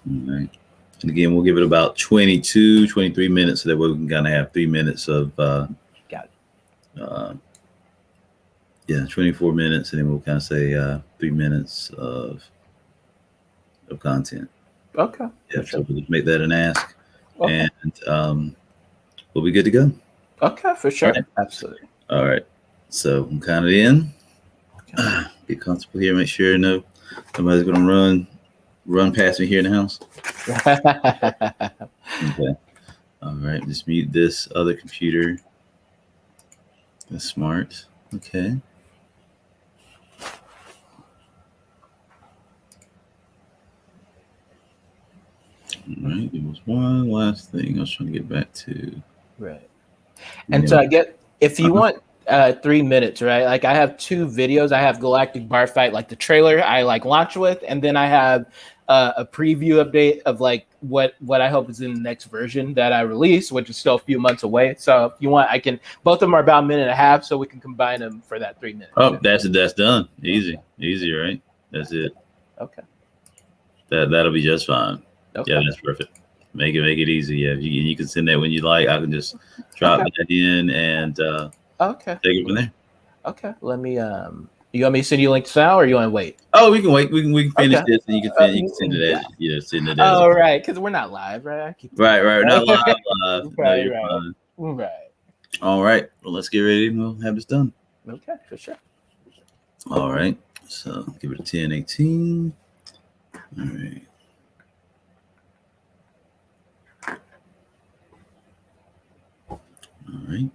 All right. And again, we'll give it about 22, 23 minutes so that way we can kind of have 3 minutes of, Got uh, yeah, 24 minutes. And then we'll kind of say 3 minutes of content. it. Okay. Yeah. For So sure. we'll just make that an ask Okay. and we'll be good to go. Okay. For All sure. right. Absolutely. All right. So I'm kind of in. Okay. Get comfortable here. Make sure nobody's going to run past me here in the house. Okay. All right. Just mute this other computer. That's smart. Okay. All right. There was one last thing I was trying to get back to. Right. And Yeah. so I get if you Uh-huh. want 3 minutes, right? Like I have two videos. I have Galactic Bar Fight, like the trailer I like launch with, and then I have a preview update of like what I hope is in the next version that I release, which is still a few months away. So if you want, I can. Both of them are about a minute and a half, so we can combine them for that 3 minutes. Oh, that's done. Easy, right? That's it. Okay. That'll be just fine. Okay. Yeah, that's perfect. Make it easy. Yeah, you can send that when you like. I can just drop Okay. that in and Okay. take it from there. Okay. Let me. You want me to send you a link now, or you want to wait? Oh, we can wait. We can finish Okay. this, and you can send it Yeah. as send it as Oh, right, because we're not live, right? I keep right. We're not live. No, right, you're right, fine. right. All right. Well, let's get ready. We'll have this done. Okay, for sure. All right. So give it a 10, 18. All right. All right.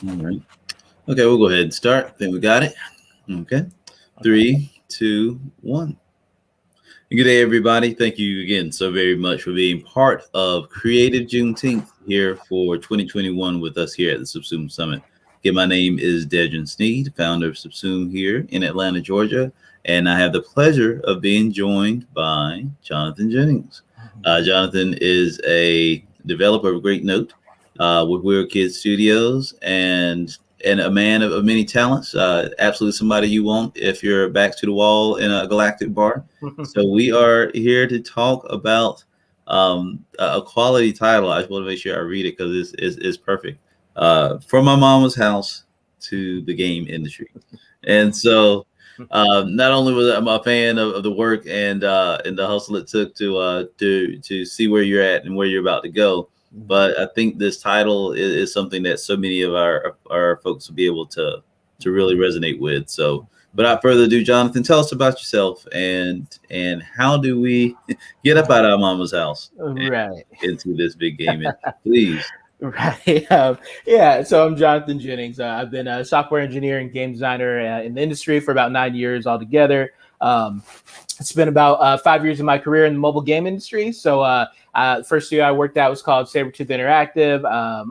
All right. Okay, we'll go ahead and start. I think we got it. Okay. 3, 2, 1. Good day, everybody. Thank you again so very much for being part of Creative Juneteenth here for 2021 with us here at the Subsume Summit. Again, my name is Dedrin Sneed, founder of Subsume here in Atlanta, Georgia, and I have the pleasure of being joined by Jonathan Jennings. Jonathan is a developer of great note with Weird Kids Studios and a man of many talents. Absolutely somebody you want if you're back to the wall in a galactic bar. So we are here to talk about a quality title. I just want to make sure I read it because it's perfect. From my mama's house to the game industry. And so not only was I'm a fan of the work and the hustle it took to see where you're at and where you're about to go, but I think this title is something that so many of our folks will be able to really resonate with. So without further ado, Jonathan, tell us about yourself and how do we get up out of our mama's house Right. into this big game industry, please. Right. Yeah. So I'm Jonathan Jennings. I've been a software engineer and game designer in the industry for about 9 years altogether. It's been about 5 years of my career in the mobile game industry. So first year I worked at was called Sabretooth Interactive.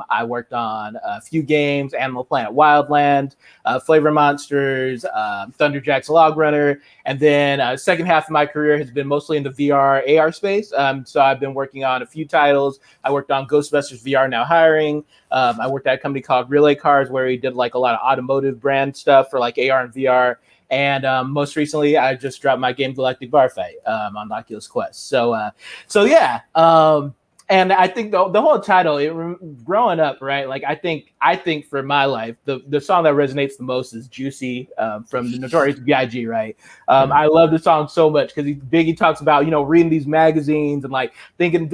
I worked on a few games, Animal Planet Wildland, Flavor Monsters, Thunderjack's Log Runner. And then second half of my career has been mostly in the VR AR space. So I've been working on a few titles. I worked on Ghostbusters VR Now Hiring. I worked at a company called Relay Cars where we did like a lot of automotive brand stuff for like AR and VR. And most recently, I just dropped my game Galactic Bar Fight on Oculus Quest. So yeah. And I think the whole title, growing up, right? Like I think for my life, the song that resonates the most is "Juicy" from the Notorious B.I.G. Right? I love the song so much because Biggie talks about reading these magazines and like thinking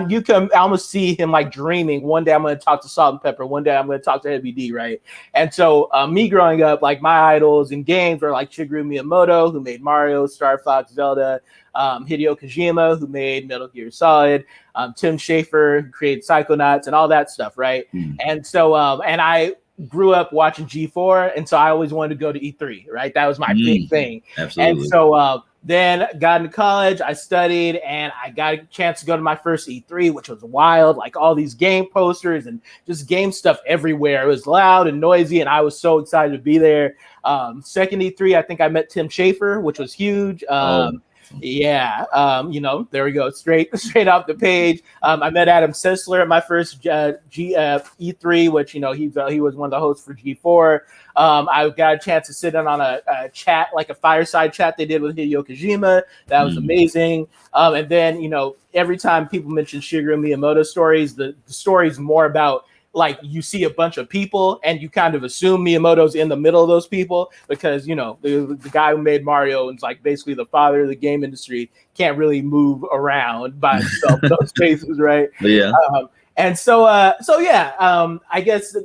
you can almost see him like dreaming. One day I'm going to talk to Salt and Pepper. One day I'm going to talk to Heavy D. Right? And so me growing up, like my idols in games were like Shigeru Miyamoto, who made Mario, Star Fox, Zelda. Hideo Kojima, who made Metal Gear Solid, Tim Schafer, who created Psychonauts and all that stuff, right? And so, and I grew up watching G4, and so I always wanted to go to E3, right? That was my big thing. Absolutely. And so then got into college, I studied, and I got a chance to go to my first E3, which was wild, like all these game posters and just game stuff everywhere. It was loud and noisy, and I was so excited to be there. Second E3, I think I met Tim Schafer, which was huge. Yeah, there we go, straight off the page. I met Adam Sessler at my first E3, which he was one of the hosts for G4. I got a chance to sit in on a chat, like a fireside chat they did with Hideo Kojima. That was amazing. And then every time people mention Shigeru Miyamoto stories, the story's more about like you see a bunch of people and you kind of assume Miyamoto's in the middle of those people because the guy who made Mario and is like basically the father of the game industry can't really move around by himself in those spaces, right? Yeah. And so yeah, I guess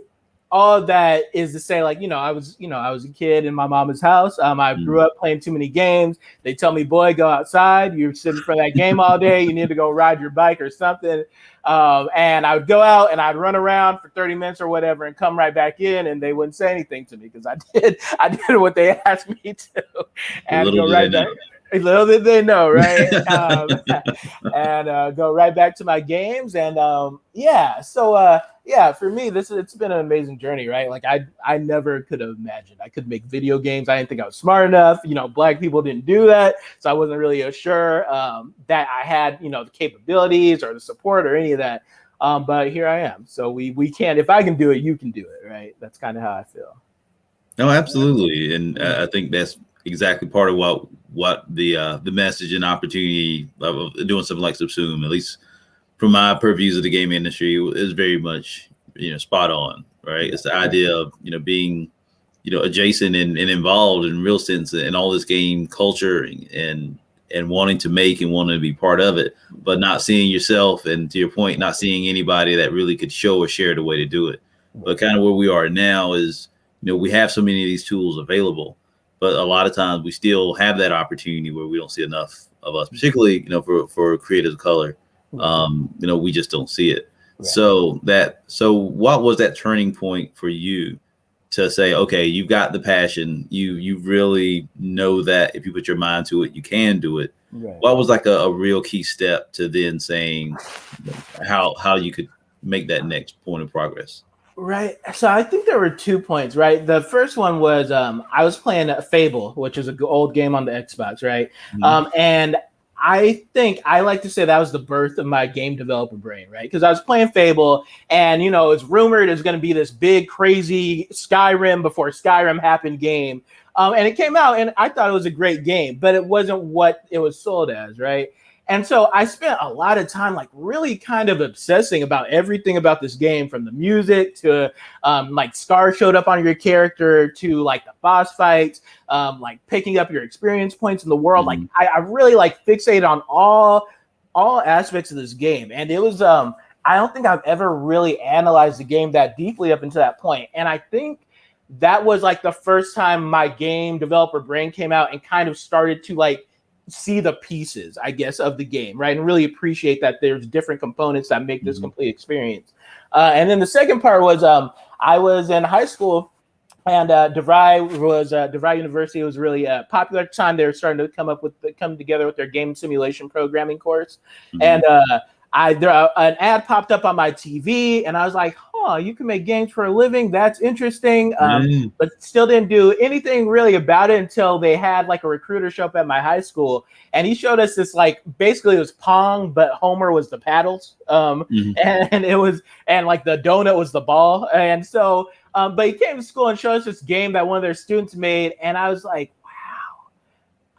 all of that is to say, like, I was a kid in my mama's house. I grew up playing too many games. They tell me, boy, go outside. You're sitting for that game all day. You need to go ride your bike or something. And I would go out and I'd run around for 30 minutes or whatever and come right back in, and they wouldn't say anything to me because I did what they asked me to, and go right back. Little did they know, right? And go right back to my games, and yeah, for me, it's been an amazing journey, right? Like I never could have imagined I could make video games. I didn't think I was smart enough. Black people didn't do that, so I wasn't really sure that I had the capabilities or the support or any of that. But here I am. So we can. If I can do it, you can do it, right? That's kind of how I feel. No, absolutely, and I think that's exactly part of what the message and opportunity of doing something like Subsume, at least from my purviews of the game industry, is very much spot on, right? It's the idea of being adjacent and involved in real sense in all this game culture and wanting to make and wanting to be part of it, but not seeing yourself, and to your point, not seeing anybody that really could show or share the way to do it. But kind of where we are now is we have so many of these tools available, but a lot of times we still have that opportunity where we don't see enough of us, particularly for creators of color. We just don't see it. Right. So what was that turning point for you to say, okay, you've got the passion, you really know that if you put your mind to it, you can do it. Right. What was like a real key step to then saying how you could make that next point of progress? Right. So I think there were 2 points, right? The first one was I was playing Fable, which is an old game on the Xbox, right? And I think I like to say that was the birth of my game developer brain, right? Because I was playing Fable, and it's rumored it's going to be this big, crazy Skyrim before Skyrim happened game, and it came out, and I thought it was a great game, but it wasn't what it was sold as, right? And so I spent a lot of time like really kind of obsessing about everything about this game, from the music to like scars showed up on your character to like the boss fights, like picking up your experience points in the world. Like I really like fixated on all aspects of this game. And it was I don't think I've ever really analyzed the game that deeply up until that point. And I think that was like the first time my game developer brain came out and kind of started to like see the pieces, I guess, of the game, right? And really appreciate that there's different components that make this complete experience. And then the second part was I was in high school, and DeVry University was really popular at the time. They were starting to come together with their game simulation programming course. And an ad popped up on my TV, and I was like, "Oh, you can make games for a living? That's interesting." But still didn't do anything really about it until they had like a recruiter show up at my high school, and he showed us this like basically it was Pong, but Homer was the paddles, and it was like the donut was the ball, and so but he came to school and showed us this game that one of their students made, and I was like,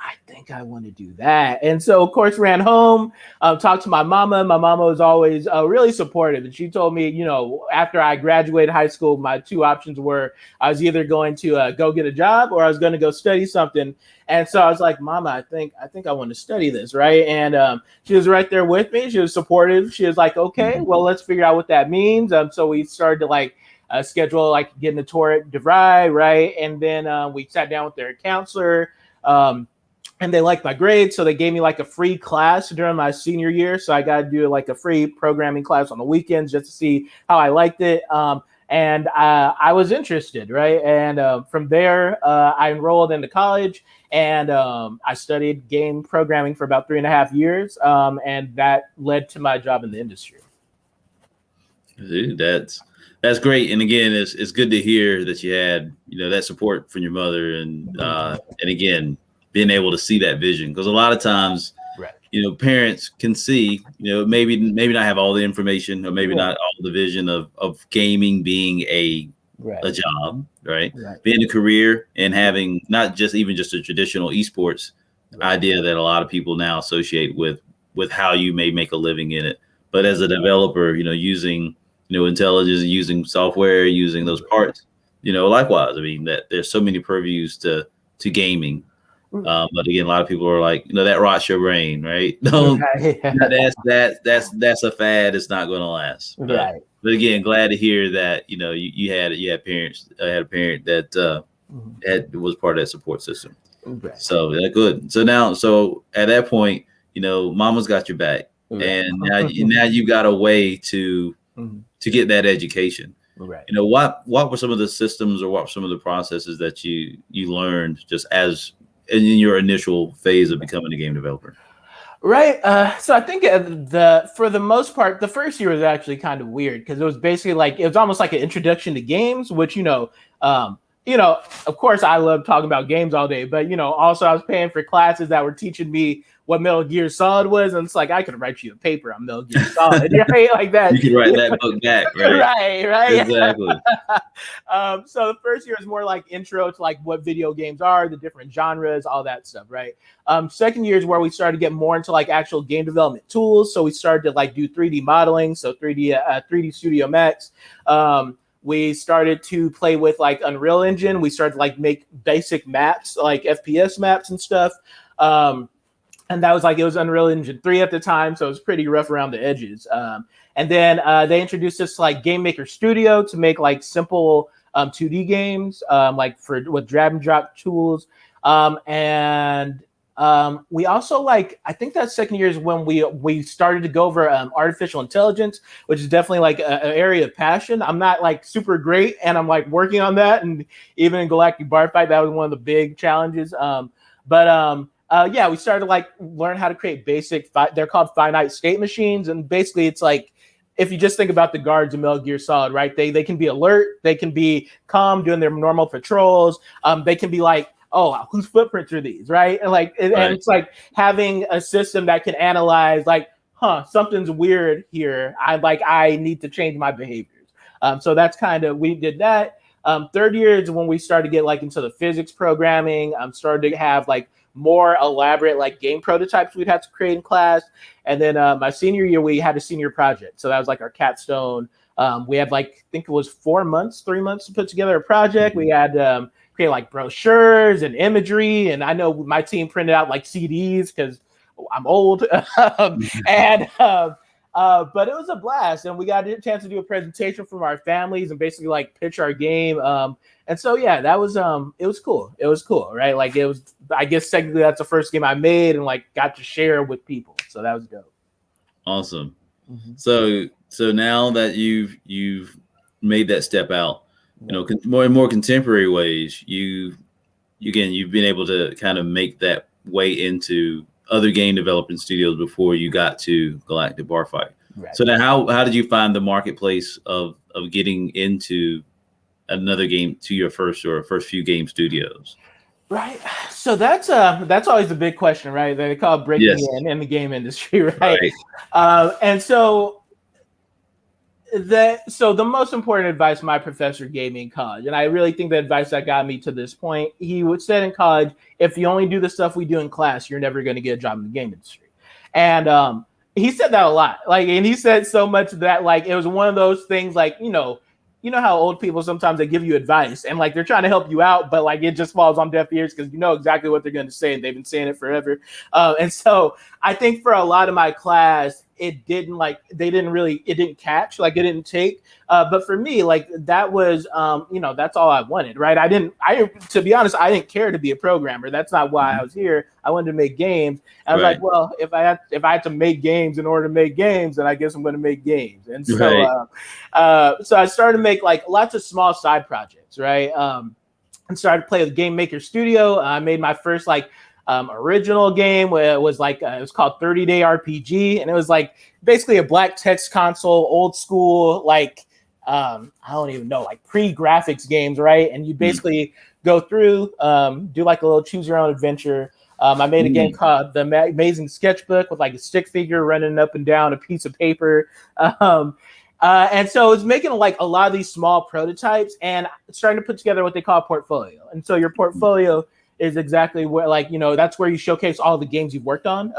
I think I want to do that. And so, of course, ran home, talked to my mama. My mama was always really supportive. And she told me, after I graduated high school, my 2 options were I was either going to go get a job or I was going to go study something. And so I was like, Mama, I think I want to study this, right? And she was right there with me. She was supportive. She was like, okay, well, let's figure out what that means. So we started to like schedule like getting a tour at DeVry, right? And then we sat down with their counselor. And they liked my grades, so they gave me like a free class during my senior year. So I got to do like a free programming class on the weekends just to see how I liked it. And I was interested, right? And from there, I enrolled into college, and I studied game programming for about 3.5 years. And that led to my job in the industry. Dude, that's great. And again, it's good to hear that you had that support from your mother, and again, being able to see that vision, because a lot of times, Right. Parents can see, maybe not have all the information, or maybe Right. not all the vision of gaming being a Right. job, right? Right. Being a career and having not just even just a traditional esports Right. idea that a lot of people now associate with how you may make a living in it. But as a Right. developer, using intelligence, using software, using those parts, likewise. I mean, that there's so many purviews to gaming. But again, a lot of people are like, that rots your brain, right? Don't. Right. That's a fad. It's not going to last. Right. But again, glad to hear that you had parents. I had a parent that was part of that support system. Right. So good. So at that point, mama's got your back, Right. and now you got a way to get that education. Right. What were some of the systems, or what were some of the processes that you learned just as in your initial phase of becoming a game developer? Right. So I think for the most part, the first year was actually kind of weird because it was basically like it was almost like an introduction to games, which of course I love talking about games all day, but also I was paying for classes that were teaching me what Metal Gear Solid was, and it's like I could write you a paper on Metal Gear Solid, right? Like that. You can write that book back, right? Right. Exactly. So the first year is more like intro to like what video games are, the different genres, all that stuff, right? Second year is where we started to get more into like actual game development tools. So we started to like do 3D modeling, so 3D Studio Max. We started to play with like Unreal Engine. We started to like make basic maps, like FPS maps and stuff. And that was like, it was Unreal Engine 3 at the time, so it was pretty rough around the edges. And then they introduced us to like Game Maker Studio to make like simple 2D games, like with drag and drop tools. We also I think that second year is when we started to go over artificial intelligence, which is definitely like an area of passion. I'm not like super great, and I'm like working on that. And even in Galactic Bar Fight, that was one of the big challenges. Yeah, we started to like learn how to create basic. They're called finite state machines, and basically it's like if you just think about the guards in Metal Gear Solid, right? They can be alert, they can be calm doing their normal patrols. They can be like, oh, whose footprints are these, right? And and it's like having a system that can analyze, like, something's weird here. I need to change my behaviors. So that's kind of, we did that. Third year is when we started to get like into the physics programming. Started to have like more elaborate like game prototypes we'd have to create in class. And then my senior year, we had a senior project. So that was like our capstone. We had like, I think it was 3 months to put together a project. We had create like brochures and imagery. And I know my team printed out like CDs because I'm old. But it was a blast. And we got a chance to do a presentation from our families and basically like pitch our game. And so, yeah, that was, it was cool. It was cool, right? Like it was, I guess technically that's the first game I made and like got to share with people. So that was dope. Awesome. So now that you've made that step out, more and more contemporary ways, you've been able to kind of make that way into other game development studios before you got to Galactic Bar Fight. Right. So now how did you find the marketplace of getting into another game to your first few game studios? Right. So that's always a big question, right? They call it breaking in the game industry, right? And so the most important advice my professor gave me in college, and I really think the advice that got me to this point, he would said in college, if you only do the stuff we do in class, you're never going to get a job in the game industry. And he said that a lot, and he said so much that it was one of those things, you know how old people sometimes they give you advice and they're trying to help you out, but it just falls on deaf ears because you know exactly what they're going to say and they've been saying it forever. And so I think for a lot of my class, it didn't catch, it didn't take. But for me, that was, that's all I wanted, right? To be honest, I didn't care to be a programmer. That's not why I was here. I wanted to make games. And I was like, well, if I had to make games in order to make games, then I guess I'm going to make games. And so, so I started to make lots of small side projects, right? And started to play with Game Maker Studio. I made my first original game where it was it was called 30-Day RPG, and it was basically a black text console, old school I don't even know, like pre-graphics games, right? And you Mm. basically go through, do like a little choose your own adventure. I made a game Mm. called The Amazing Sketchbook with like a stick figure running up and down a piece of paper. Um, and so it's making like a lot of these small prototypes and starting to put together what they call a portfolio. And so your portfolio is exactly where, like, that's where you showcase all the games you've worked on,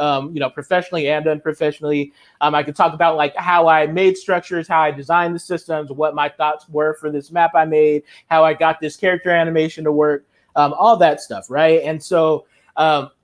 professionally and unprofessionally. I could talk about like how I made structures, how I designed the systems, what my thoughts were for this map I made, how I got this character animation to work, all that stuff, right? And so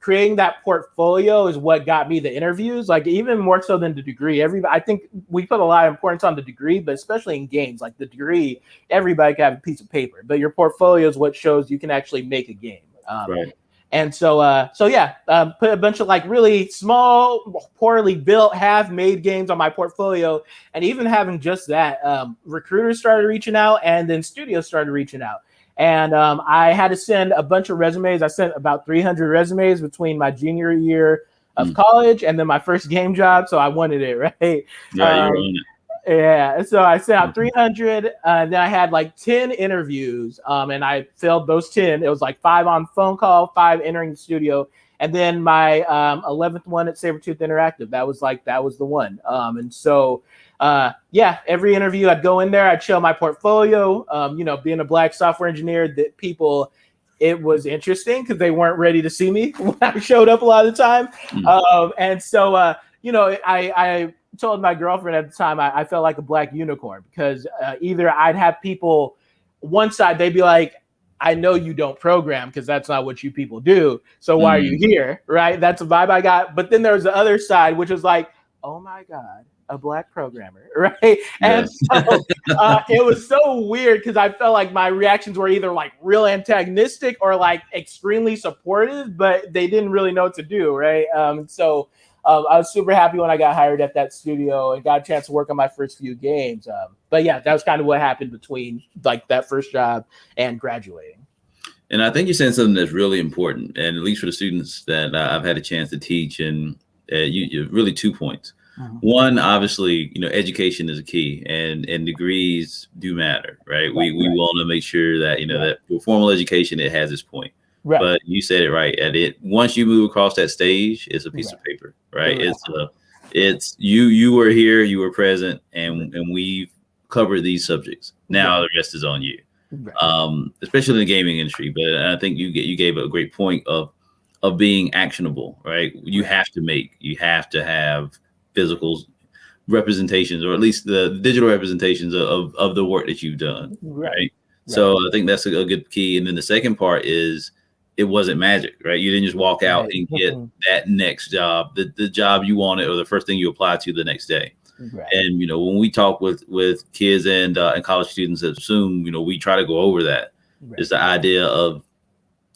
creating that portfolio is what got me the interviews, like even more so than the degree. I think we put a lot of importance on the degree, but especially in games, like the degree, everybody can have a piece of paper, but your portfolio is what shows you can actually make a game. Right. And so yeah, put a bunch of like really small, poorly built, half-made games on my portfolio, and even having just that, recruiters started reaching out, and then studios started reaching out, and I had to send a bunch of resumes. I sent about 300 resumes between my junior year of Mm. college and then my first game job, so I wanted it, right? Right. You're Um, on it. yeah, so I sent out Mhm. 300, and then I had like 10 interviews, and I filled those 10. It was like 5 on phone call, 5 entering the studio, and then my 11th one at Sabretooth Interactive. That was the one. And so, yeah, every interview I'd go in there, I'd show my portfolio. Being a black software engineer, that people, it was interesting because they weren't ready to see me when I showed up a lot of the time. Mm. And so, I told my girlfriend at the time I felt like a black unicorn because either I'd have people, one side they'd be like, I know you don't program because that's not what you people do, so why are you Mm. here, right? That's a vibe I got. But then there's the other side, which is like, oh my god, a black programmer, right? And Yes. so it was so weird because I felt like my reactions were either like real antagonistic or like extremely supportive, but they didn't really know what to do, right? I was super happy when I got hired at that studio and got a chance to work on my first few games. But yeah, that was kind of what happened between like that first job and graduating. And I think you're saying something that's really important, and at least for the students that I've had a chance to teach, and you really 2 points. One, obviously, education is a key, and degrees do matter, right? We want to make sure that that for formal education it has its point. Right. But you said it right. At it, once you move across that stage, it's a piece of paper, right? Right. It's you were here, you were present, and we've covered these subjects. Now the rest is on you. Right. Especially in the gaming industry. But I think you gave a great point of being actionable, right? You have to have physical representations, or at least the digital representations of the work that you've done, right? So I think that's a good key. And then the second part is it wasn't magic, right? You didn't just walk out and get that next job, the job you wanted, or the first thing you applied to the next day. Right. And when we talk with kids and college students at Zoom, we try to go over that. It's the idea of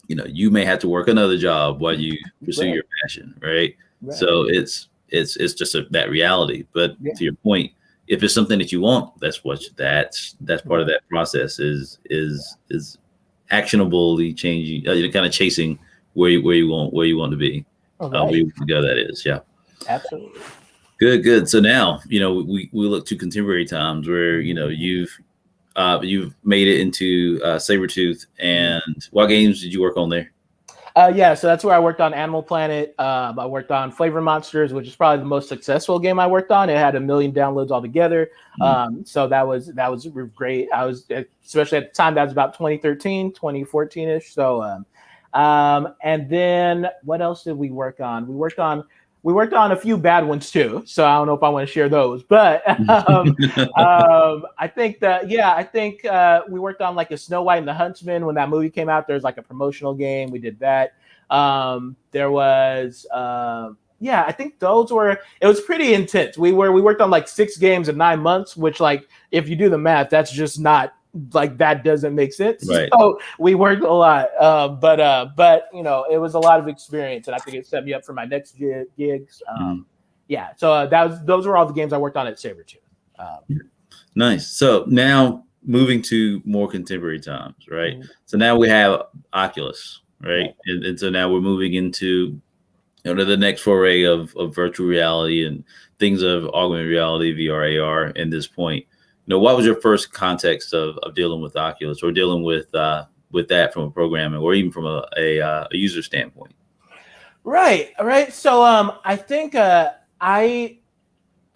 you may have to work another job while you pursue your passion, right? So it's just that reality. But to your point, if it's something that you want, that's part of that process is actionably changing, kind of chasing where you want to be, where you want to go. That is, yeah. Absolutely. Good. So now, we look to contemporary times where, you've made it into Sabretooth. And what games did you work on there? Yeah, so that's where I worked on Animal Planet. I worked on Flavor Monsters, which is probably the most successful game I worked on. It had 1 million downloads altogether. So that was great. I was, especially at the time, that was about 2013, 2014-ish. So, and then what else did we work on? We worked on a few bad ones too, so I don't know if I want to share those. But I think we worked on like a Snow White and the Huntsman when that movie came out. There's like a promotional game. We did that. There was I think those were. It was pretty intense. We worked on like 6 games in 9 months, which, like, if you do the math, that's just not, like, that doesn't make sense. Right. So we worked a lot, but it was a lot of experience, and I think it set me up for my next gigs. Yeah, so those were all the games I worked on at Sabretooth. Nice. So now moving to more contemporary times, right? So now we have Oculus, right? And so now we're moving into the next foray of virtual reality and things of augmented reality, VR, AR. At this point, what was your first context of dealing with Oculus or dealing with that from a programming or even from a user standpoint? Right. So I think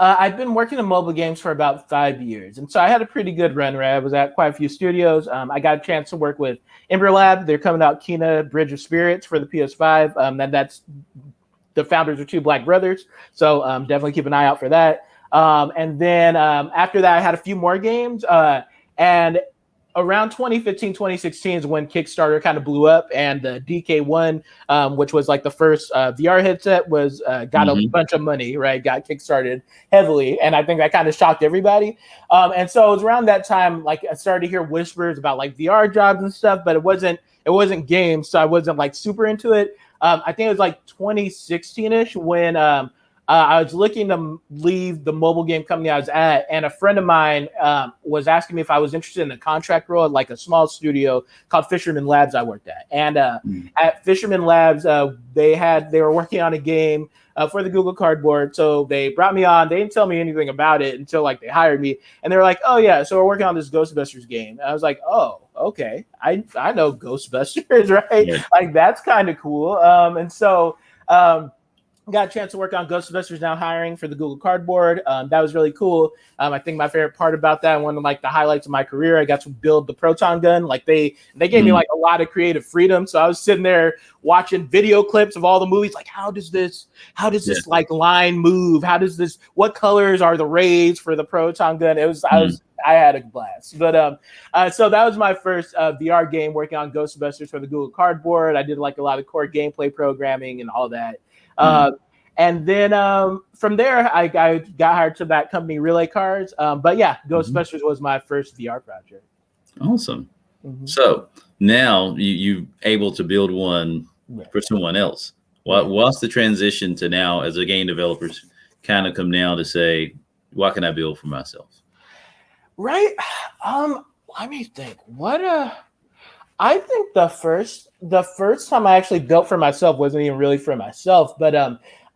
I've been working in mobile games for about 5 years, and so I had a pretty good run. Right, I was at quite a few studios. I got a chance to work with Ember Lab. They're coming out Kena Bridge of Spirits for the PS5. That's the founders are two black brothers, so definitely keep an eye out for that. And then after that, I had a few more games, and around 2015, 2016 is when Kickstarter kind of blew up, and the DK1, which was like the first VR headset, was got a bunch of money, right? Got kickstarted heavily, and I think that kind of shocked everybody. And so it was around that time, like I started to hear whispers about like VR jobs and stuff, but it wasn't games, so I wasn't like super into it. I think it was like 2016ish when I was looking to leave the mobile game company I was at, and a friend of mine was asking me if I was interested in a contract role at like a small studio called Fisherman Labs I worked at. And at Fisherman Labs, they were working on a game for the Google Cardboard. So they brought me on. They didn't tell me anything about it until like they hired me, and they were like, "Oh yeah, so we're working on this Ghostbusters game." And I was like, "Oh, okay, I know Ghostbusters, right? Yeah. Like that's kind of cool." And so. Got a chance to work on Ghostbusters now hiring for the Google Cardboard. That was really cool. I think my favorite part about that, one of like the highlights of my career, I got to build the proton gun. Like they gave me like a lot of creative freedom. So I was sitting there watching video clips of all the movies. Like, how does this like line move? What colors are the rays for the proton gun? I had a blast. But so that was my first VR game working on Ghostbusters for the Google Cardboard. I did like a lot of core gameplay programming and all that. And then from there, I got hired to that company, Relay Cars. But yeah, Ghostbusters was my first VR project. Awesome. So now you're able to build one for someone else. What's the transition to now as a game developers kind of come down to say, what can I build for myself? Right. Let me think. I think the first time I actually built for myself wasn't even really for myself, but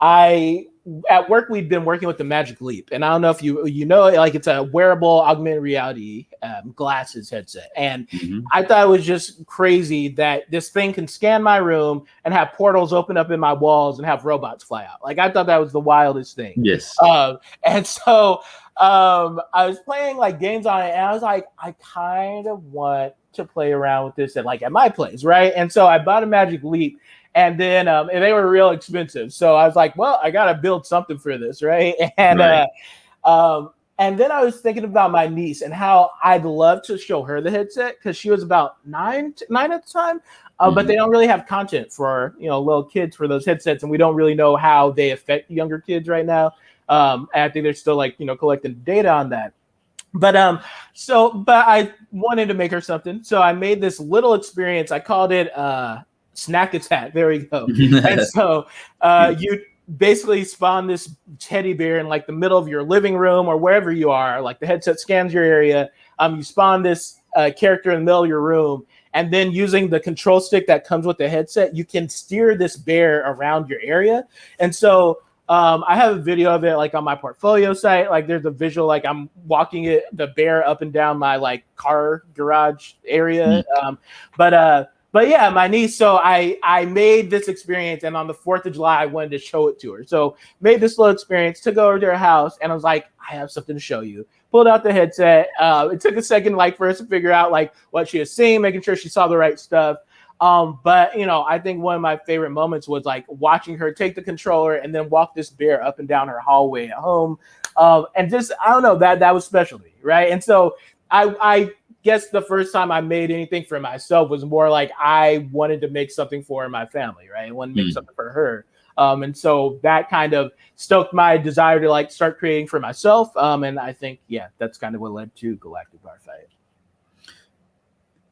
at work we'd been working with the Magic Leap, and I don't know if you know it, like it's a wearable augmented reality glasses headset, and I thought it was just crazy that this thing can scan my room and have portals open up in my walls and have robots fly out. Like I thought that was the wildest thing. Yes. And so I was playing like games on it, and I was like, I kind of want to play around with this at my place, right? And so I bought a Magic Leap, and then and they were real expensive. So I was like, well, I gotta build something for this, right? And then I was thinking about my niece and how I'd love to show her the headset because she was about nine at the time. But they don't really have content for little kids for those headsets, and we don't really know how they affect younger kids right now. And I think they're still collecting data on that. But I wanted to make her something, so I made this little experience. I called it Snack Attack. There we go. And so you basically spawn this teddy bear in like the middle of your living room or wherever you are. Like the headset scans your area. You spawn this character in the middle of your room, and then using the control stick that comes with the headset, you can steer this bear around your area. And so I have a video of it like on my portfolio site. Like there's a visual, like I'm walking the bear up and down my like car garage area. But yeah, my niece. So I made this experience, and on the 4th of July, I wanted to show it to her. So made this little experience, took over to her house, and I was like, I have something to show you. Pulled out the headset. It took a second for us to figure out like what she was seeing, making sure she saw the right stuff. But I think one of my favorite moments was like watching her take the controller and then walk this bear up and down her hallway at home. And just, I don't know, that was special to me. Right. And so I guess the first time I made anything for myself was more like I wanted to make something for my family. Right. I wanted to make something for her. And so that kind of stoked my desire to like start creating for myself. And I think, that's kind of what led to Galactic Barfight.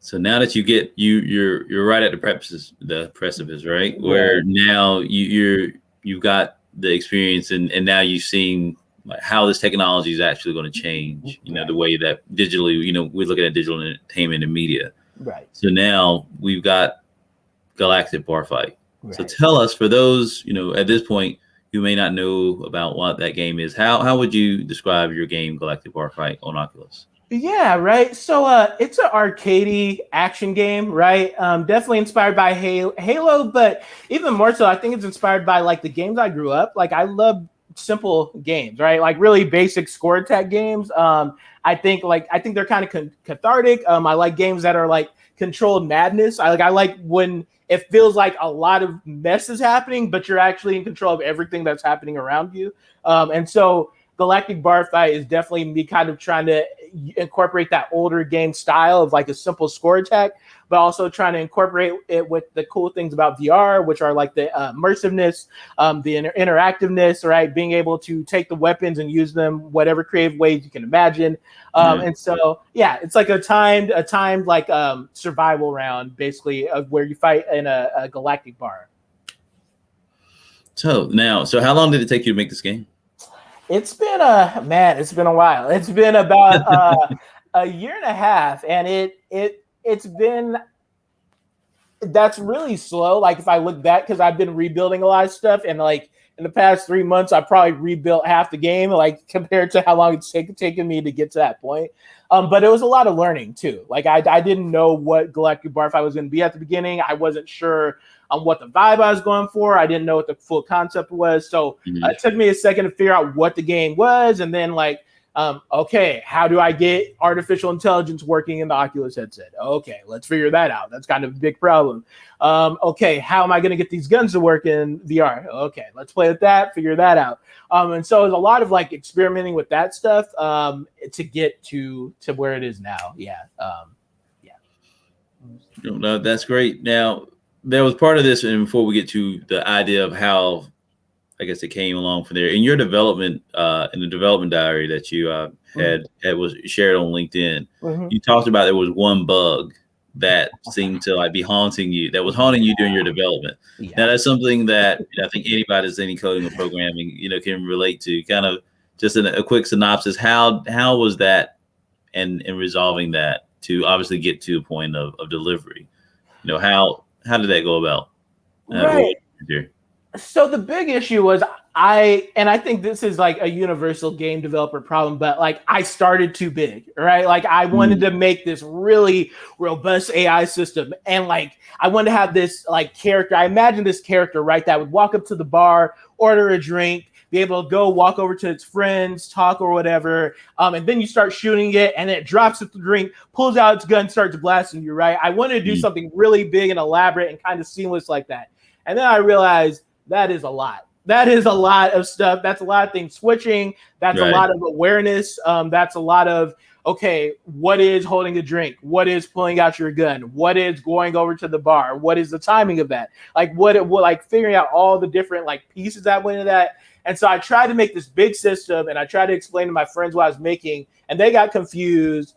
So now that you're right at the precipice, right? Where now you've got the experience and now you've seen like how this technology is actually going to change, the way that digitally, we're looking at digital entertainment and media. Right. So now we've got Galactic Barfight. Right. So tell us, for those, at this point who may not know about what that game is, how would you describe your game Galactic Barfight on Oculus? Yeah, right. So it's an arcadey action game, right? Definitely inspired by Halo, but even more so, I think it's inspired by like the games I grew up. Like I love simple games, right? Like really basic score attack games. I think they're kind of cathartic. I like games that are like controlled madness. I like when it feels like a lot of mess is happening, but you're actually in control of everything that's happening around you. And so Galactic Bar Fight is definitely me kind of trying to incorporate that older game style of like a simple score attack, but also trying to incorporate it with the cool things about VR, which are like the immersiveness, the interactiveness, right? Being able to take the weapons and use them whatever creative ways you can imagine. Yeah. And so, yeah, it's like a timed like survival round, basically, of where you fight in a galactic bar. So how long did it take you to make this game? It's been a man. It's been a while. It's been about a year and a half, and it's been that's really slow. Like if I look back, because I've been rebuilding a lot of stuff, and like in the past 3 months, I probably rebuilt half the game, like compared to how long it's taken me to get to that point. But it was a lot of learning too. Like I didn't know what Galactic Barfly was going to be at the beginning. I wasn't sure on what the vibe I was going for. I didn't know what the full concept was. So Mhm. it took me a second to figure out what the game was, and then like okay, how do I get artificial intelligence working in the Oculus headset? Okay, let's figure that out. That's kind of a big problem. Okay, how am I going to get these guns to work in VR? Okay, let's play with that, figure that out. And so there's a lot of like experimenting with that stuff to get to where it is now. Yeah. Yeah. No, that's great. Now, there was part of this, and before we get to the idea of how I guess it came along from there in your development, in the development diary that you had was shared on LinkedIn. Mm-hmm. You talked about there was one bug that seemed to like be haunting you, that was haunting you during your development. Now, Yeah. that's something that I think anybody that's any coding or programming, can relate to. Kind of just in a quick synopsis. How was that, and in resolving that to obviously get to a point of delivery? How did that go about? What Right. was here? So the big issue was I think this is like a universal game developer problem, but like I started too big, right? Like I wanted Mm, to make this really robust AI system, and like I wanted to have this like character. I imagined this character, right, that would walk up to the bar, order a drink, be able to go walk over to its friends, talk or whatever, and then you start shooting it, and it drops the drink, pulls out its gun, starts blasting you, right? I wanted to do mm, something really big and elaborate and kind of seamless like that, and then I realized that is a lot. That is a lot of stuff. That's a lot of things switching. That's a right. lot of awareness. That's a lot of, okay, what is holding a drink? What is pulling out your gun? What is going over to the bar? What is the timing of that? Like like figuring out all the different like pieces that went into that. And so I tried to make this big system, and I tried to explain to my friends what I was making, and they got confused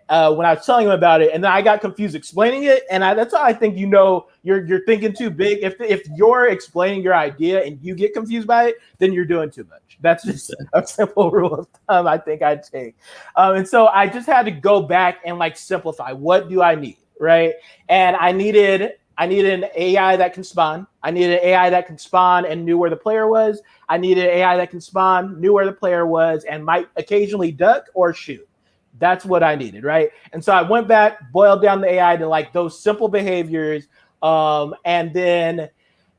when I was telling them about it, and then I got confused explaining it, and that's how I think you're thinking too big. If you're explaining your idea and you get confused by it, then you're doing too much. That's just a simple rule of thumb I think I'd take. And so I just had to go back and like simplify. What do I need, right? And I needed an AI that can spawn. I needed an AI that can spawn and knew where the player was. I needed an AI that can spawn, knew where the player was, and might occasionally duck or shoot. That's what I needed, right? And so I went back, boiled down the AI to like those simple behaviors, and then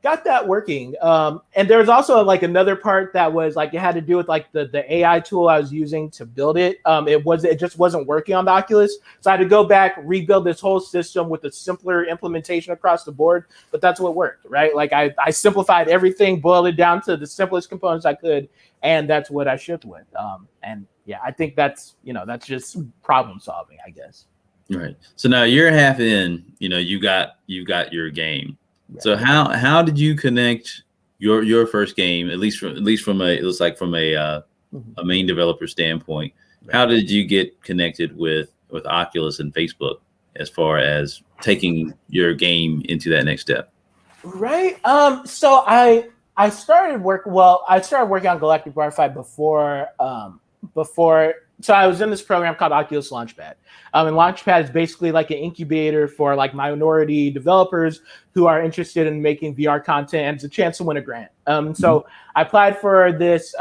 got that working. And there was also like another part that was like it had to do with like the AI tool I was using to build it. It just wasn't working on the Oculus, so I had to go back, rebuild this whole system with a simpler implementation across the board. But that's what worked, right? Like I simplified everything, boiled it down to the simplest components I could, and that's what I shipped with. And yeah, I think that's just problem solving, I guess. Right. So now you're half in, you got your game. Yeah. So how did you connect your first game, at least from it looks like from Mhm. a main developer standpoint, how did you get connected with Oculus and Facebook as far as taking your game into that next step? Right. So I started work. Well, I started working on Galactic Wi-Fi before. So I was in this program called Oculus Launchpad. And Launchpad is basically like an incubator for like minority developers who are interested in making VR content, and it's a chance to win a grant. Mhm. So I applied for this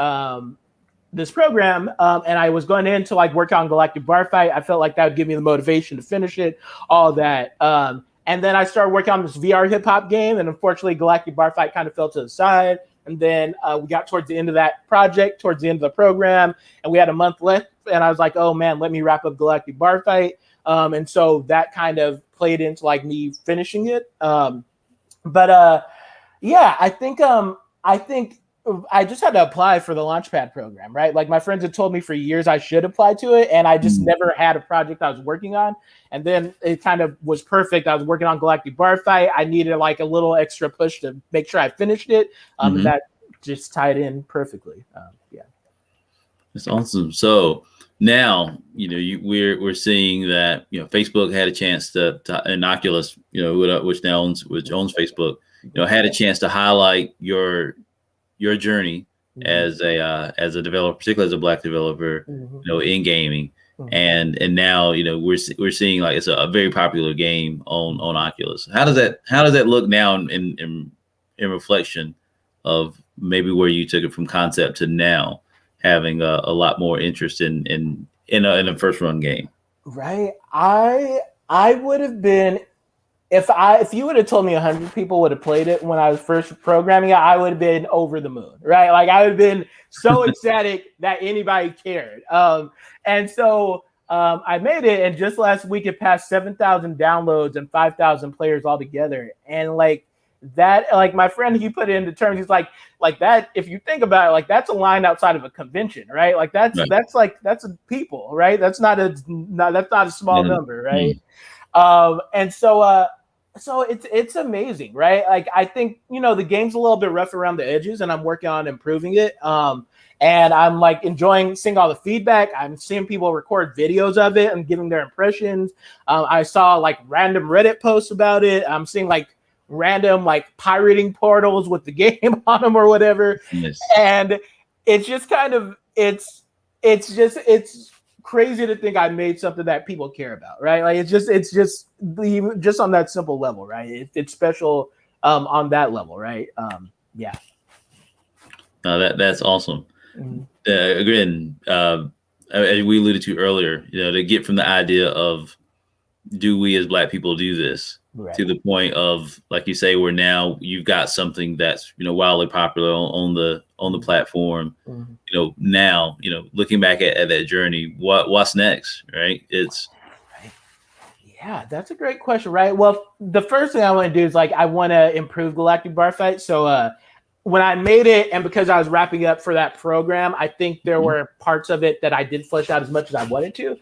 this program, and I was going in to like work on Galactic Bar Fight. I felt like that would give me the motivation to finish it, all that. And then I started working on this VR hip hop game, and unfortunately, Galactic Bar Fight kind of fell to the side. And then we got towards the end of that project, towards the end of the program, and we had a month left. And I was like, oh man, let me wrap up Galactic Bar Fight. And so that kind of played into like me finishing it. But yeah, I think I just had to apply for the Launchpad program, right? Like my friends had told me for years I should apply to it, and I just never had a project I was working on. And then it kind of was perfect. I was working on Galactic Bar Fight. I needed like a little extra push to make sure I finished it, and that just tied in perfectly. Yeah, that's awesome. So now we're seeing that Facebook had a chance to and Oculus, which owns Facebook, had a chance to highlight your journey as a developer, particularly as a Black developer, in gaming, and now we're seeing like it's a very popular game on Oculus. How does that look now in reflection of maybe where you took it from concept to now having a lot more interest in a first run game? Right. I would have been if you would have told me 100 people would have played it when I was first programming it, I would have been over the moon, right? Like I would have been so ecstatic that anybody cared. And so I made it, and just last week it passed 7,000 downloads and 5,000 players altogether. And like that, like my friend, he put it into terms. He's like that. If you think about it, like that's a line outside of a convention, right? Like that's a people, right? That's not a small number, right? And so it's amazing, right? Like I think the game's a little bit rough around the edges, and I'm working on improving it. And I'm like enjoying seeing all the feedback. I'm seeing people record videos of it and giving their impressions. I saw like random Reddit posts about it. I'm seeing like random like pirating portals with the game on them or whatever. Yes. And it's just kind of it's crazy to think I made something that people care about, right? Like it's just on that simple level, right? It's special on that level, right? Yeah. That's awesome. Again, as we alluded to earlier, to get from the idea of do we as Black people do this to the point of, like you say, where now you've got something that's wildly popular on the platform. Now looking back at that journey, what's next, right? Yeah, that's a great question, right? Well, the first thing I want to do is I want to improve Galactic Bar Fight. So when I made it, and because I was wrapping up for that program, I think there were parts of it that I did flesh out as much as I wanted to.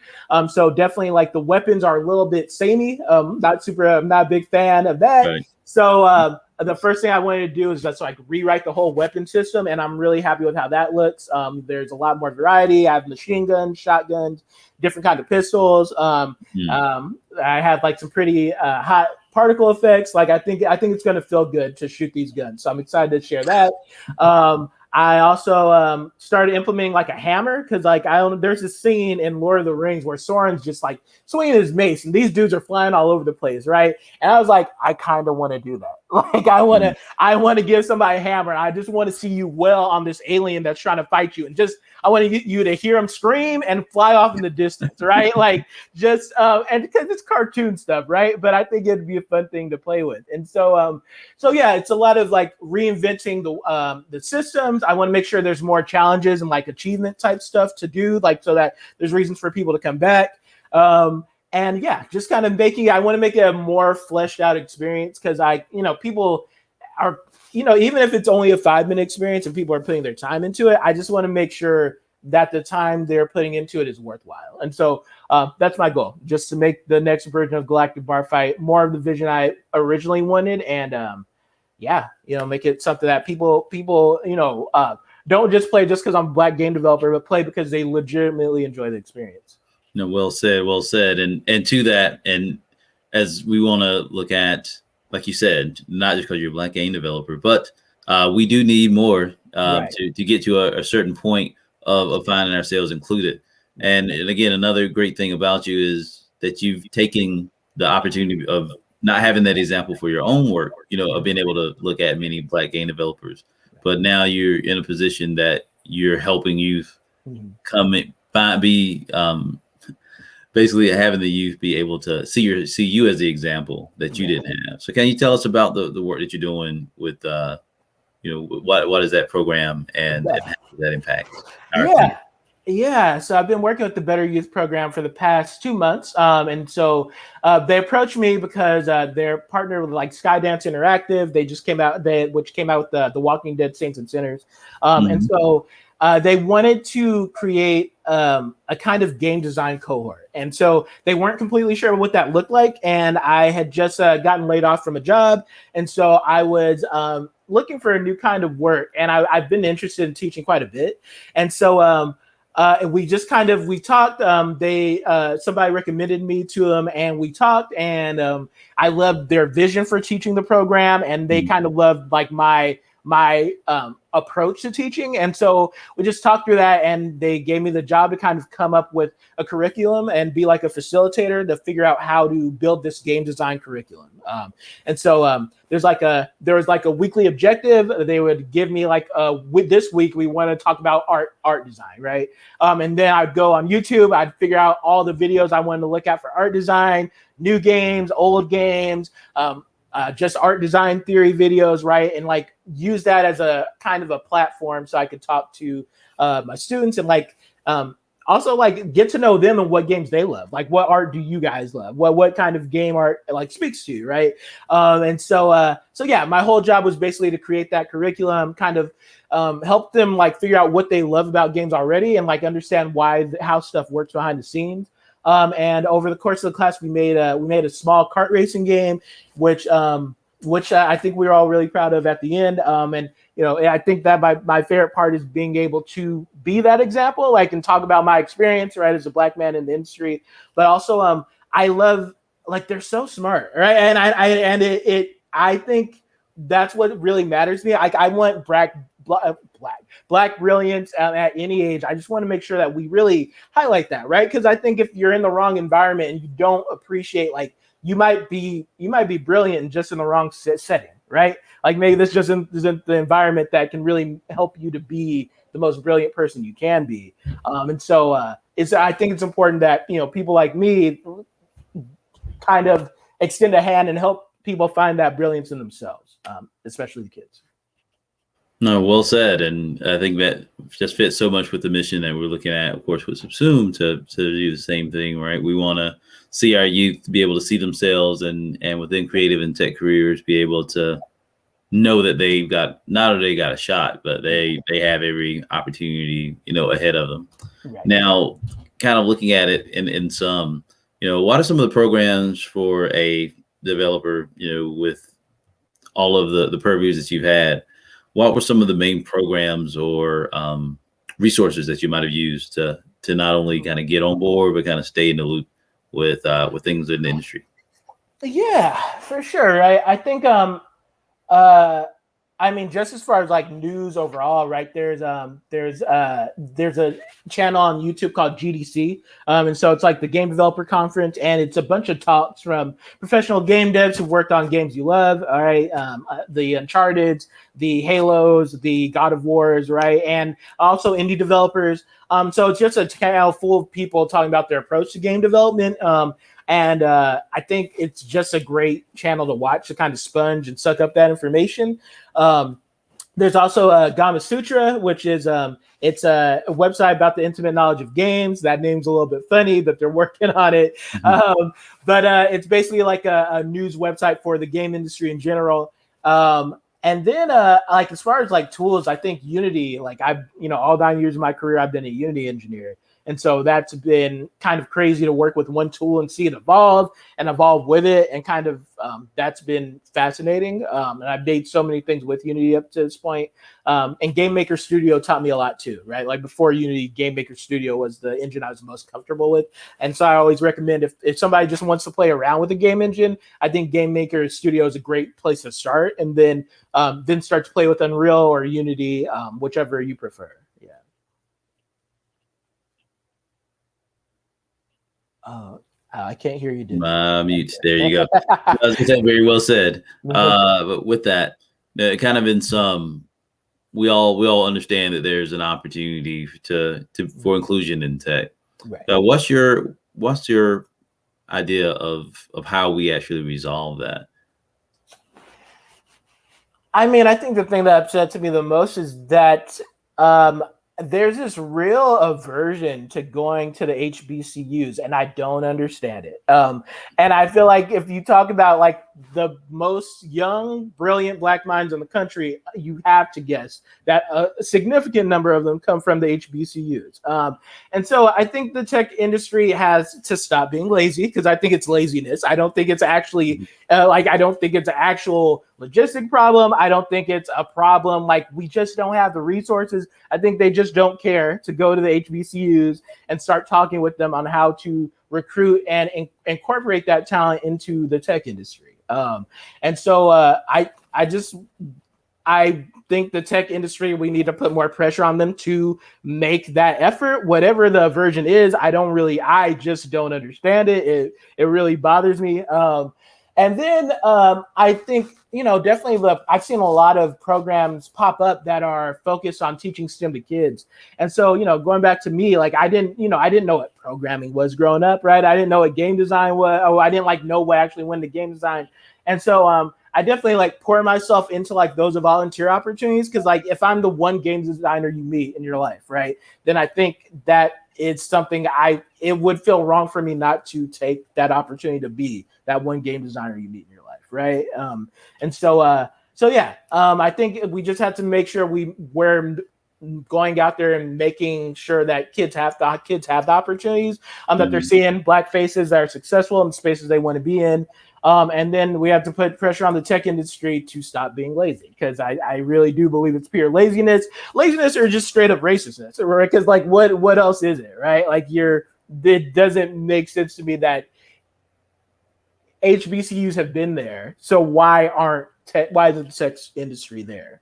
So definitely the weapons are a little bit samey. I'm not a big fan of that. Right. So the first thing I wanted to do is just rewrite the whole weapon system, and I'm really happy with how that looks. There's a lot more variety. I have machine guns, shotguns, different kinds of pistols. I have some pretty hot particle effects. I think it's going to feel good to shoot these guns. So I'm excited to share that. I also started implementing a hammer because there's this scene in Lord of the Rings where Sauron's just swinging his mace and these dudes are flying all over the place, right? And I was like, I kind of want to do that. I want to give somebody a hammer. I just want to see you well on this alien that's trying to fight you, and I want to get you to hear him scream and fly off in the distance, right? And because it's cartoon stuff, right? But I think it'd be a fun thing to play with. And so yeah, it's a lot of reinventing the systems. I want to make sure there's more challenges and achievement type stuff to do, so that there's reasons for people to come back. And yeah, just kind of I want to make it a more fleshed out experience because people are, even if it's only a 5-minute experience and people are putting their time into it, I just want to make sure that the time they're putting into it is worthwhile. And so that's my goal, just to make the next version of Galactic Bar Fight more of the vision I originally wanted. And make it something that people don't just play just because I'm a Black game developer, but play because they legitimately enjoy the experience. No, well said. And to that, and as we want to look at, like you said, not just because you're a Black game developer, but we do need more to get to a certain point of finding ourselves included. And again, another great thing about you is that you've taken the opportunity of not having that example for your own work, of being able to look at many Black game developers, but now you're in a position that you're helping youth come be basically having the youth be able to see you as the example that you didn't have. So can you tell us about the work that you're doing with what is that program and how does that impact our community? Yeah. Yeah, so I've been working with the Better Youth program for the past 2 months, and so they approached me because they're partnered with like Skydance Interactive. They just came out, which came out with the Walking Dead Saints and Sinners, and Mhm. so they wanted to create a kind of game design cohort, and so they weren't completely sure what that looked like. And I had just gotten laid off from a job, and so I was looking for a new kind of work, and I've been interested in teaching quite a bit, and so. And we talked. They somebody recommended me to them, and we talked. And I loved their vision for teaching the program, and they kind of loved like my approach to teaching. And so we just talked through that, and they gave me the job to kind of come up with a curriculum and be like a facilitator to figure out how to build this game design curriculum. And so there was like a weekly objective. They would give me like with this week we want to talk about art design, right? And then I'd go on YouTube, I'd figure out all the videos I wanted to look at for art design, new games, old games, just art design theory videos, right? And like use that as a kind of a platform so I could talk to my students and like also like get to know them and what games they love. Like what art do you guys love? What kind of game art like speaks to you, right? And so yeah, my whole job was basically to create that curriculum, kind of help them like figure out what they love about games already and like understand how stuff works behind the scenes. And over the course of the class, we made a small kart racing game, which I think we were all really proud of at the end. And I think that my favorite part is being able to be that example, like and talk about my experience, right, as a Black man in the industry. But also, I love like they're so smart, right? And I think that's what really matters to me. Like I want black brilliance at any age. I just want to make sure that we really highlight that, right? Because I think if you're in the wrong environment and you don't appreciate, like you might be brilliant and just in the wrong setting, right? Like maybe this just isn't the environment that can really help you to be the most brilliant person you can be. And so I think it's important that people like me kind of extend a hand and help people find that brilliance in themselves, especially the kids. No, well said, and I think that just fits so much with the mission that we're looking at, of course, with Subsume to do the same thing, right? We want to see our youth be able to see themselves and within creative and tech careers be able to know that they've got not only they got a shot, but they have every opportunity ahead of them. Right. Now, kind of looking at it in some, what are some of the programs for a developer, with all of the purviews that you've had? What were some of the main programs or resources that you might have used to not only kind of get on board, but kind of stay in the loop with things in the industry? Yeah, for sure. I think I mean, just as far as like news overall, right? There's a channel on YouTube called GDC, and so it's like the Game Developer Conference, and it's a bunch of talks from professional game devs who've worked on games you love. All right, the Uncharted's, the Halos, the God of Wars, right, and also indie developers. So it's just a channel full of people talking about their approach to game development. And I think it's just a great channel to watch to kind of sponge and suck up that information. There's also Gama Sutra, which is it's a website about the intimate knowledge of games. That name's a little bit funny, but they're working on it. Mm-hmm. But it's basically like a news website for the game industry in general. And then like as far as like tools, I think Unity, like I've, all 9 years of my career, I've been a Unity engineer. And so that's been kind of crazy to work with one tool and see it evolve with it. And kind of that's been fascinating. And I've made so many things with Unity up to this point. And Game Maker Studio taught me a lot too, right? Like before Unity, Game Maker Studio was the engine I was most comfortable with. And so I always recommend if somebody just wants to play around with a game engine, I think Game Maker Studio is a great place to start. And then start to play with Unreal or Unity, whichever you prefer. Yeah. I can't hear you. Mute. There you go. Very well said. But with that, kind of in some, we all understand that there's an opportunity to for inclusion in tech. Right. What's your idea of how we actually resolve that? I mean, I think the thing that upsets me the most is that um, there's this real aversion to going to the HBCUs, and I don't understand it. And I feel like if you talk about like the most young, brilliant Black minds in the country, you have to guess that a significant number of them come from the HBCUs. And so I think the tech industry has to stop being lazy because I think it's laziness. I don't think it's actually I don't think it's an actual logistic problem. I don't think it's a problem like we just don't have the resources. I think they just don't care to go to the HBCUs and start talking with them on how to recruit and incorporate that talent into the tech industry. And so I think the tech industry, we need to put more pressure on them to make that effort, whatever the version is. I just don't understand it. It really bothers me. And then I think, definitely I've seen a lot of programs pop up that are focused on teaching STEM to kids. And so, going back to me, like I didn't know what programming was growing up, right? I didn't know what game design was. Oh, I didn't know what actually went to game design. And so I definitely pour myself into those volunteer opportunities because if I'm the one game designer you meet in your life, right, then I think that it's something it would feel wrong for me not to take that opportunity to be that one game designer you meet in your life, right? And so yeah, I think we just have to make sure we're going out there and making sure that kids have the opportunities, that they're seeing Black faces that are successful in spaces they want to be in. And then we have to put pressure on the tech industry to stop being lazy because I really do believe it's pure laziness or just straight up racistness, right? Because what else is it, right? It doesn't make sense to me that HBCUs have been there, so why isn't the tech industry there?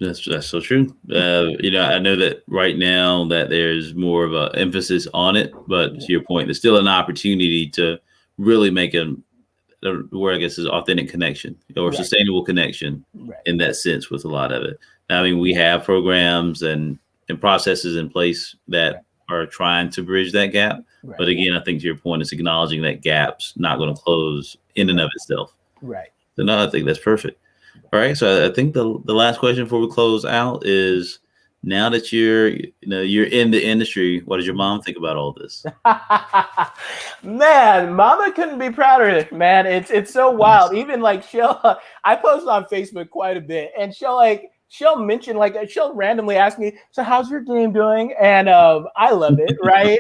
That's so true. I know that right now that there's more of an emphasis on it, but to your point, there's still an opportunity to really make the word I guess is authentic connection or Right. sustainable connection Right. in that sense with a lot of it. Now, I mean, we have programs and processes in place that are trying to bridge that gap. Right. But again, I think to your point, it's acknowledging that gap's not going to close in and of itself. Right. So no, I think that's perfect. All right. So I think the last question before we close out is now that you're in the industry, what does your mom think about all this? Man, mama couldn't be prouder of it, man. It's so Nice. wild. Even she'll I post on Facebook quite a bit and she'll mention she'll randomly ask me, so how's your game doing? And I love it, right?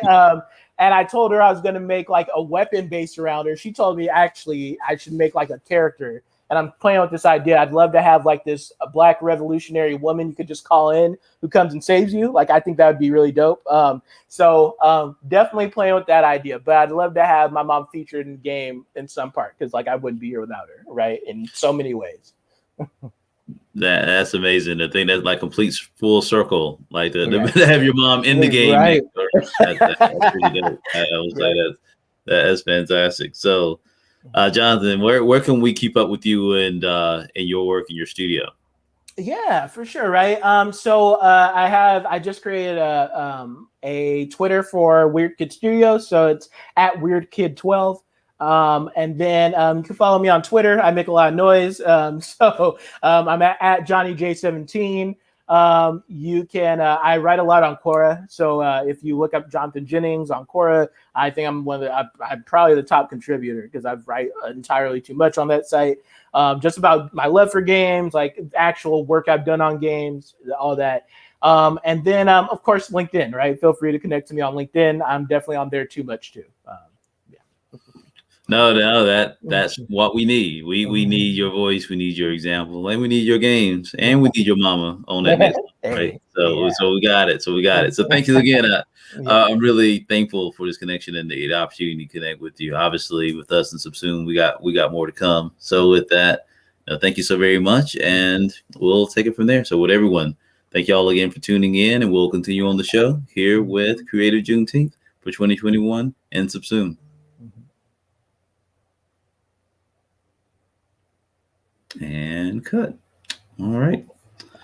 And I told her I was gonna make a weapon based around her. She told me actually I should make a character. And I'm playing with this idea. I'd love to have this a Black revolutionary woman you could just call in who comes and saves you. I think that would be really dope. So definitely playing with that idea. But I'd love to have my mom featured in the game in some part because I wouldn't be here without her, right? In so many ways. That's amazing. I think that's completes full circle. Right. To have your mom in the game. Right. That's pretty dope. I would say that's fantastic. So, Jonathan, where can we keep up with you and your work in your studio? Yeah, for sure, right? So I just created a Twitter for Weird Kid Studio, so it's at Weird Kid 12. And then you can follow me on Twitter. I make a lot of noise. I'm at Johnny J17. You can I write a lot on Quora. So if you look up Jonathan Jennings on Quora, I think I'm probably the top contributor because I write entirely too much on that site. Just about my love for games, actual work I've done on games, all that. And then of course LinkedIn, right? Feel free to connect to me on LinkedIn. I'm definitely on there too much too. No, that's what we need. We need your voice, we need your example, and we need your games, and we need your mama on that next one, right? So we got it. So thank you again. I'm really thankful for this connection and the opportunity to connect with you. Obviously, with us and Subsume, we got more to come. So with that, thank you so very much, and we'll take it from there. So with everyone, thank you all again for tuning in, and we'll continue on the show here with Creative Juneteenth for 2021 and Subsume. And cut. All right.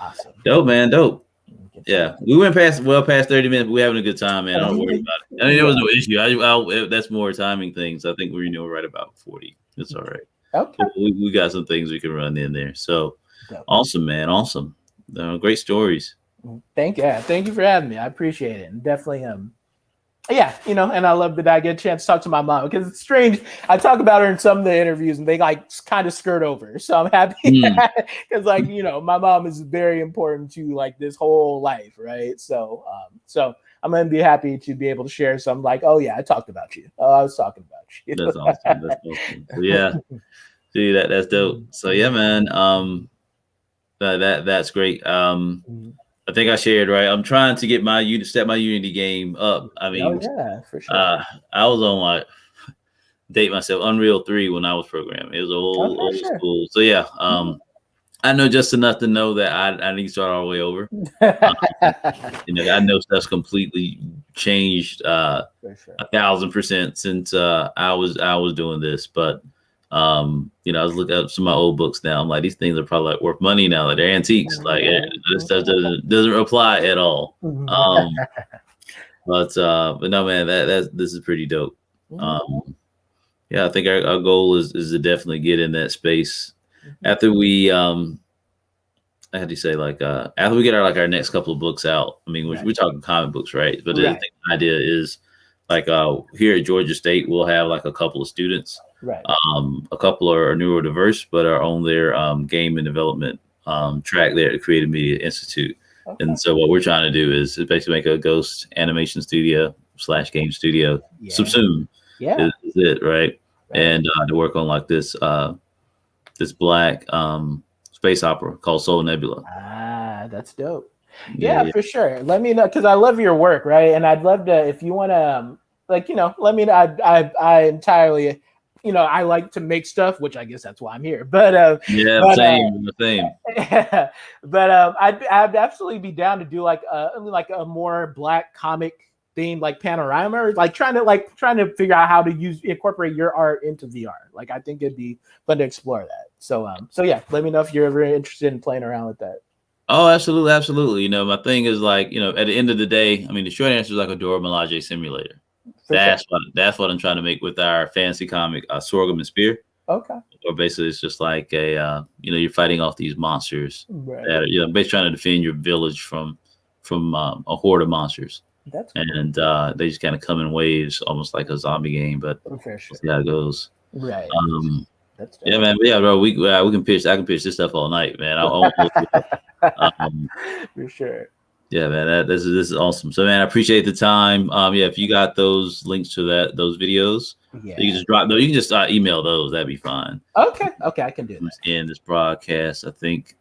Awesome. Dope, man. Dope. Get Yeah, we went past 30 minutes, but we're having a good time, man. Don't worry about it. I mean, there was no issue. That's more timing things. I think we're right about 40. It's all right. Okay. We got some things we can run in there. So Dope. awesome, man. Awesome. Great stories. Thank you for having me. I appreciate it. And definitely yeah, you know, and I love that I get a chance to talk to my mom because it's strange. I talk about her in some of the interviews and they like kind of skirt over. So I'm happy because like, you know, my mom is very important to like this whole life. Right. So I'm going to be happy to be able to share some like, oh yeah, I talked about you. Oh, I was talking about you. That's awesome. That's awesome. So, yeah. See that's dope. So yeah, man. That's great. I think I shared right. I'm trying to get my Unity game up. I mean, yeah, for sure. I was on date myself Unreal 3 when I was programming. It was old school. So yeah, I know just enough to know that I need to start all the way over. You know, I know stuff's completely changed 1,000% since I was doing this, but. You know, I was looking up some of my old books now. I'm like, these things are probably like worth money now. Like they're antiques. Like this stuff doesn't apply at all. But no, man, this is pretty dope. Yeah, I think our goal is to definitely get in that space after we how do you say after we get our next couple of books out. I mean, we're talking comic books, right? But I think the idea is here at Georgia State, we'll have like a couple of students. Right. A couple are neurodiverse, but are on their game and development track there at the Creative Media Institute. Okay. And so what we're trying to do is basically make a ghost animation studio / game studio. Subsume is it, right? And to work on like this black space opera called Soul Nebula. Ah, that's dope. Yeah, for sure. Let me know because I love your work, right? And I'd love to if you want to let me know. I entirely. You know, I like to make stuff, which I guess that's why I'm here. But same. But I'd absolutely be down to do like a more black comic themed like panorama, or like trying to figure out how to incorporate your art into VR. Like I think it'd be fun to explore that. So yeah, let me know if you're ever interested in playing around with that. Oh, absolutely. You know, my thing is like, you know, at the end of the day, I mean, the short answer is like a Dora Milaje simulator. That's what I'm trying to make with our fantasy comic, Sorghum and Spear. Okay. Or basically, it's just like you're fighting off these monsters that are, basically trying to defend your village from a horde of monsters. That's cool. And they just kind of come in waves, almost like a zombie game. But we'll see how it goes. Right. Yeah, man. Yeah, bro. We can pitch. I can pitch this stuff all night, man. For sure. Yeah, man, this is awesome. So, man, I appreciate the time. Yeah, if you got those links to those videos, you can just drop those. You can just email those. That'd be fine. Okay, I can do that. In this broadcast, I think